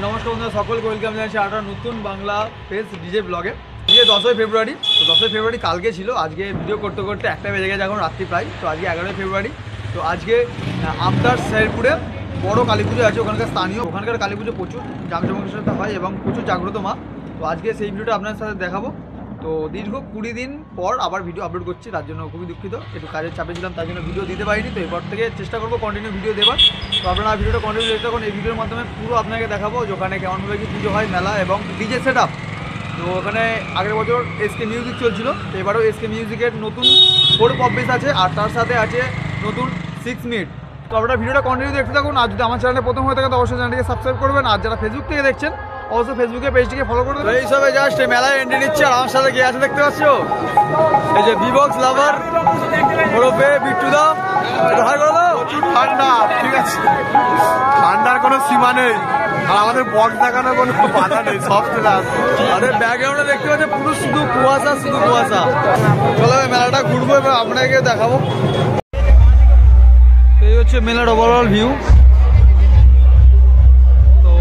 নমস্কার বন্ধুরা, সকলকে ওয়েলকাম জানাচ্ছি একটা নতুন বাংলা পেজ ডিজে ব্লগে। আজকে 10ই ফেব্রুয়ারি। তো 10ই ফেব্রুয়ারি কালকে ছিল, আজকে ভিডিও করতে করতে একটা বেজে গেছে এখন রাত্রি প্রায়। তো আজকে 11ই ফেব্রুয়ারি। তো আজকে আমদার শেরপুরে বড় কালী পুজো আছে, ওখানকার স্থানীয় ওখানকার কালী পুজো প্রচুর জাঁকজমকের সাথে হয় এবং প্রচুর জাগ্রত মা। তো আজকে সেই ভিডিওটা আপনার সাথে দেখাবো। তো দীর্ঘ 20 দিন পর আবার ভিডিও আপলোড করছি, তার জন্য খুবই দুঃখিত, একটু কাজের চাপে ছিলাম, তার জন্য ভিডিও দিতে পারিনি। তো এরপর থেকে চেষ্টা করবো কন্টিনিউ ভিডিও দেওয়ার। তো আপনারা ভিডিওটা কন্টিনিউ দেখতে থাকুন। এই ভিডিওর মাধ্যমে পুরো আপনাকে দেখাবো যে ওখানে কেমনভাবে কি পুজো হয়, মেলা এবং ডিজে সেট আপ। তো ওখানে আগের বছর এসকে মিউজিক চলছিল, তো এবারেও এসকে মিউজিকের নতুন 4 পপ বেস আছে, আর তার সাথে আছে নতুন 6 মিনিট। তো আপনারা ভিডিওটা কন্টিনিউ দেখতে থাকুন। আর যদি আমার চ্যানেলে প্রথম হয়ে থাকে তো অবশ্যই চ্যানেলটিকে সাবস্ক্রাইব করবেন, আর যারা ফেসবুক থেকে দেখছেন অবশ্যই ফেসবুকে পেজটিকে ফলো করে দেবেন। এইসবে জাস্ট মেলায় এন্ট্রি নিচ্ছে, আর আমার সাথে কে আছে দেখতে পাচ্ছ, এই যে বিবক্স লাভার ওরফে বিট্টুদা। হাই করে দাও। প্রচুর ঠান্ডা, ঠিক আছে, ঠান্ডার কোনো সীমা নেই, আর আমাদের বক্স দেখানোর কোনো বাধা নেই, সব চলে আসবে। আমাদের ব্যাকগ্রাউন্ডে দেখতে পাচ্ছি পুরো শুধু কুয়াশা, শুধু কুয়াশা। চলো মেলাটা ঘুরবো এবং আপনাকে দেখাবো। এই হচ্ছে মেলার ওভারঅল ভিউ। তো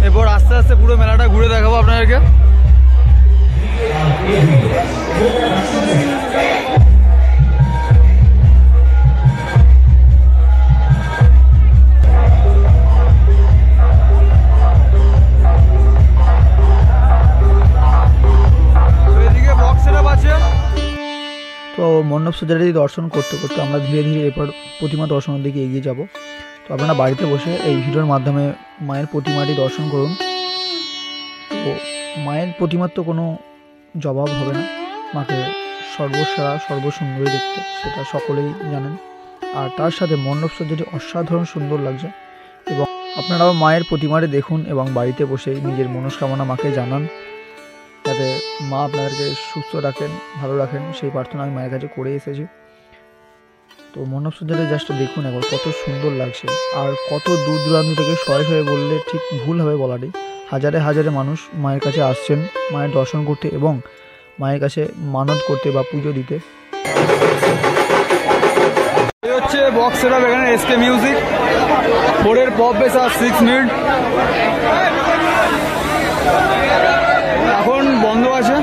এরপর আস্তে আস্তে পুরো মেলাটা ঘুরে দেখাবো আপনাদেরকে। তো মণ্ডপ সজ্জাটি দর্শন করতে করতে আমরা ধীরে ধীরে এরপর প্রতিমা দর্শনের দিকে এগিয়ে যাব। তো আপনারা বাড়িতে বসে এই ভিডিওর মাধ্যমে মায়ের প্রতিমাটি দর্শন করুন। তো মায়ের প্রতিমার তো কোনো জবাব হবে না, মাকে সর্বসেরা সর্বসুন্দরী দেখতে, সেটা সকলেই জানেন। আর তার সাথে মণ্ডপ সজ্জাটি অসাধারণ সুন্দর লাগছে। এবং আপনারাও মায়ের প্রতিমাটি দেখুন এবং বাড়িতে বসেই নিজের মনস্কামনা মাকে জানান, যাতে মা আপনাদেরকে সুস্থ রাখেন, ভালো রাখেন, সেই প্রার্থনা আমি মায়ের কাছে করে এসেছি। তো মণ্ডপ সজ্জাটা জাস্ট দেখুন একবার, কত সুন্দর লাগছে। আর কত দূর দূরান্ত থেকে শয়ে শয়ে বললে ঠিক ভুল হবে বলাটি, হাজারে হাজারে মানুষ মায়ের কাছে আসছেন মায়ের দর্শন করতে এবং মায়ের কাছে মানত করতে বা পুজো দিতে। এই হচ্ছে বক্স সেটআপ, এখানে এসকে মিউজিক 4 পপ বেস আর 6 মিনিট এখন বন্ধ আছে।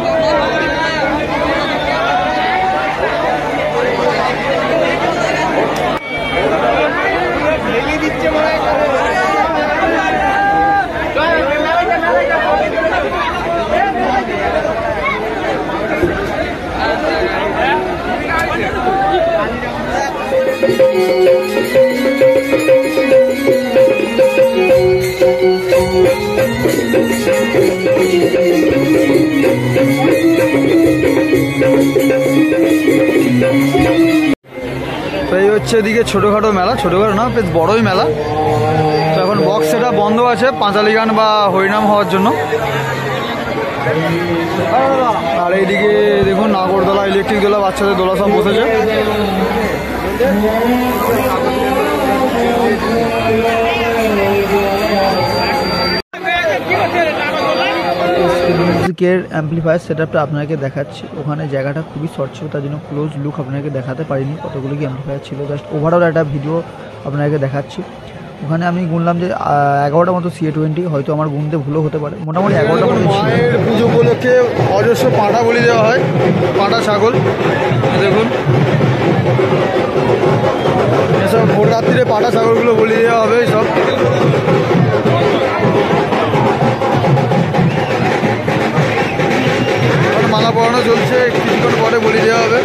তো এই হচ্ছে এদিকে ছোটোখাটো মেলা, ছোটোখাটো না বেশ বড়ই মেলা। তো এখন বক্স সেটা বন্ধ আছে পাঁচালি গান বা হরিনাম হওয়ার জন্য। আর এইদিকে দেখুন নাগরদোলা, ইলেকট্রিক দোলা, বাচ্চাদের দোলা সব বসেছে। মিউজিকের অ্যাম্পলিফায়ার সেটআপটা আপনাকে দেখাচ্ছি। ওখানে জায়গাটা খুবই শর্ট ছিল, তার জন্য ক্লোজ লুক আপনাকে দেখাতে পারিনি কতগুলো কি অ্যাম্পলিফায়ার ছিল। জাস্ট ওভারঅল একটা ভিডিও আপনাকে দেখাচ্ছি। ওখানে আমি গুনলাম যে 11টা মতো CA20, হয়তো আমার গুনতে ভুলও হতে পারে, মোটামুটি 11টা মতো ছিল। মায়ের পুজো উপলক্ষে অজস্র পাঁঠা বলি দেওয়া হয়, পাঁঠা ছাগল দেখুন। এসব ভোর রাত্রিরে পাঁঠা ছাগলগুলো বলি দেওয়া হবে সব। মালা পরানো চলছে, কিছুক্ষণ পরে বলি দেওয়া হবে।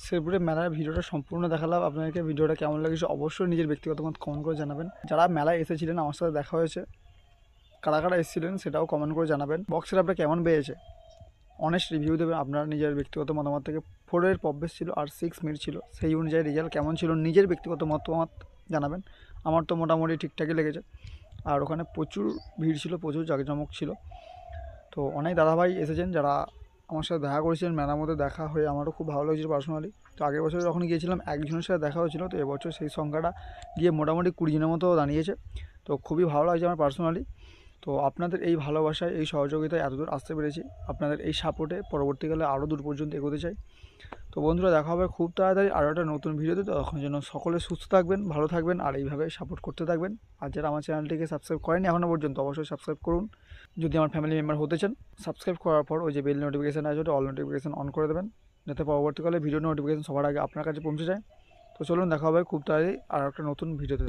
শেরপুরের মেলার ভিডিওটা সম্পূর্ণ দেখালাম আপনাদেরকে। ভিডিওটা কেমন লাগছে অবশ্যই নিজের ব্যক্তিগত মত কমেন্ট করে জানাবেন। যারা মেলায় এসেছিলেন আমার সাথে দেখা হয়েছে, কারা কারা এসেছিলেন সেটাও কমেন্ট করে জানাবেন। বক্সের আপনার কেমন পেয়েছে অনেস্ট রিভিউ দেবেন আপনার নিজের ব্যক্তিগত মতামত থেকে। 4-এর প্রবেশ ছিল আর 6 মিনিট ছিল, সেই অনুযায়ী রেজাল্ট কেমন ছিল নিজের ব্যক্তিগত মতামত জানাবেন। আমার তো মোটামুটি ঠিকঠাকই লেগেছে। আর ওখানে প্রচুর ভিড় ছিল, প্রচুর জাঁকজমক ছিল। তো অনেক দাদাভাই এসেছেন যারা আমার সাথে দেখা করেছিলেন। মেলার মধ্যে দেখা হয়ে আমারও খুব ভালো লাগছিল পার্সোনালি। তো আগের বছর যখন গিয়েছিলাম একজনের সাথে দেখা হয়েছিল, তো এবছর সেই সংখ্যাটা গিয়ে মোটামুটি 20 জনের মতো দাঁড়িয়েছে। তো খুবই ভালো লাগছে আমার পার্সোনালি। তো আপনাদের এই ভালোবাসায়, এই সহযোগিতায় এতদূর আসতে পেরেছি। আপনাদের এই সাপোর্টে পরবর্তীকালে আরও দূর পর্যন্ত এগোতে চাই। তো বন্ধুরা দেখা হবে খুব তাড়াতাড়ি আরও একটা নতুন ভিডিওতে। তখন যেন সকলে সুস্থ থাকবেন, ভালো থাকবেন আর এইভাবে সাপোর্ট করতে থাকবেন। আর যারা আমার চ্যানেলটিকে সাবস্ক্রাইব করেনি এখনও পর্যন্ত অবশ্যই সাবস্ক্রাইব করুন। যদি আমার ফ্যামিলি মেম্বার হতে চান, সাবস্ক্রাইব করার পর ওই যে বেল নোটিফিকেশান আছে ওটা অল নোটিফিকেশান অন করে দেবেন, যাতে পরবর্তীকালে ভিডিও নোটিফিকেশান সবার আগে আপনার কাছে পৌঁছে যায়। তো চলুন দেখা হবে খুব তাড়াতাড়ি আর একটা নতুন ভিডিওতে।